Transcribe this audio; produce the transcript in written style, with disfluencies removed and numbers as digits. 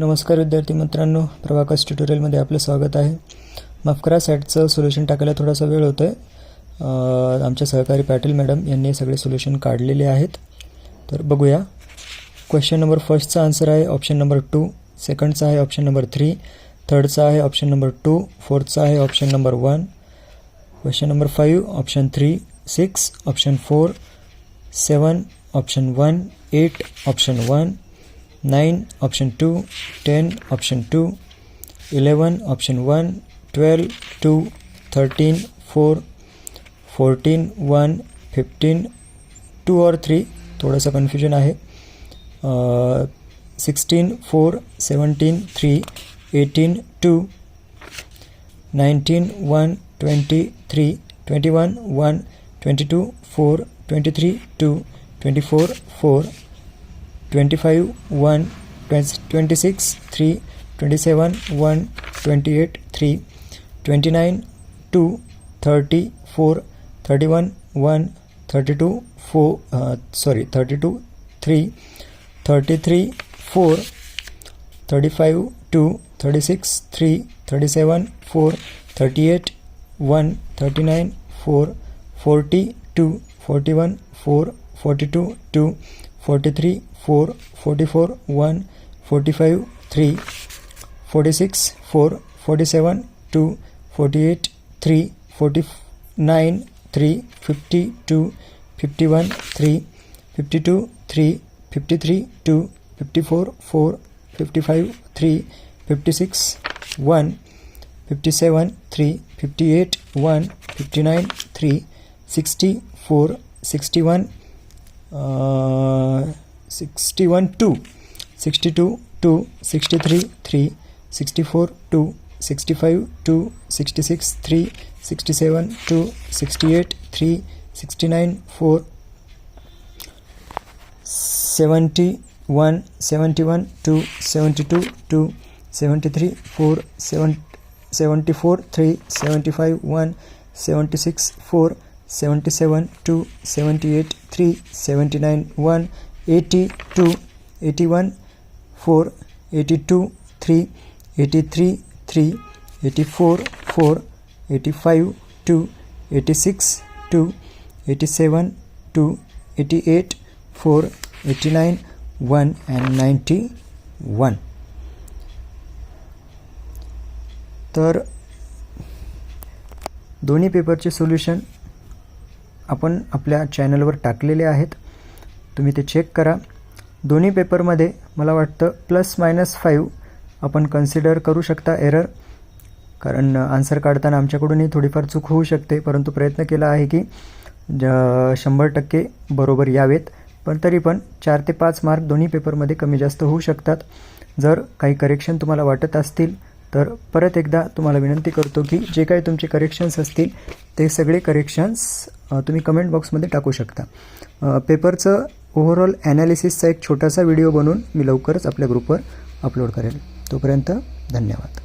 नमस्कार विद्यार्थी मित्रांनो, प्रभाकस ट्युटोरियलमध्ये आपलं स्वागत आहे। माफ करा, सेटचं सोल्युशन टाकायला थोडासा वेळ होतोय। आमचे सहकारी पाटील मॅडम यांनी सगळे सोल्युशन काढलेले आहेत। तर बघूया। क्वेश्चन नंबर फर्स्टचा आन्सर आहे ऑप्शन नंबर 2, सेकंडचा आहे ऑप्शन नंबर 3, थर्डचा आहे ऑप्शन नंबर 2, फोर्थचा आहे option number 1, question number 5 option 3, 6 option 4, 7 option 1, 8 option 1, 9 option 2, 10 option 2, 11 option 1, 12 2, 13 4, 14 1, 15 2 और 3 थोड़ा सा कन्फ्यूजन आहे। 16 4, 17 3, 18 2, 19 1, 23 21 1, 22 4, 23 2, 24 4, 25 1, 26 3, 27 1, 28 3, 29 2, 30 4, 31 1, 32 3, 33 4, 35 2, 36 3, 37 4, 38 1, 39 4, 40 2, 41 4, 42 2, 43 4, 44 1, 45 3, 46 4, 47 2, 48 3, 49 3, 50 2, 51 3, 52 3, 53 2, 54 4, 55 3, 56 1, 57 3, 58 1, 59 3, 60 4, 61 61 2, 62 2, 63 3, 64 2, 65 2, 66 3, 67 2, 68 3, 69 4, 71 71 2, 72 2, 73 4, 74 3, 75 1, 76 4, 77 2, 78 3, 79 1, 80 2, 81 4, 82 3, 83 3, 84 4, 85 2, 86 2, 87 2, 88 4, 89 1 and 91। तर दोन्ही पेपरचे सोल्युशन आपण आपल्या चॅनलवर टाकलेले आहेत, तुम्ही ते चेक करा। दोन्ही पेपरमध्ये मला वाटतं ±5 आपण कन्सिडर करू शकता एरर, कारण आन्सर काढताना आमच्याकडूनही थोडीफार चूक होऊ शकते, परंतु प्रयत्न केला आहे की 100% बरोबर यावेत। पण तरी पण 4 ते 5 मार्क दोन्ही पेपरमध्ये कमी जास्त होऊ शकतात। जर काही करेक्शन तुम्हाला वाटत असतील तर परत एकदा तुम्हाला विनंती करतो की जे काही तुमचे करेक्शन्स असतील ते सगळे करेक्शन्स तुम्ही कमेंट बॉक्समध्ये टाकू शकता। पेपरचं ओव्हरऑल ॲनालिसिसचा एक छोटासा व्हिडिओ बनवून मी लवकरच आपल्या ग्रुपवर अपलोड करेल। तोपर्यंत धन्यवाद।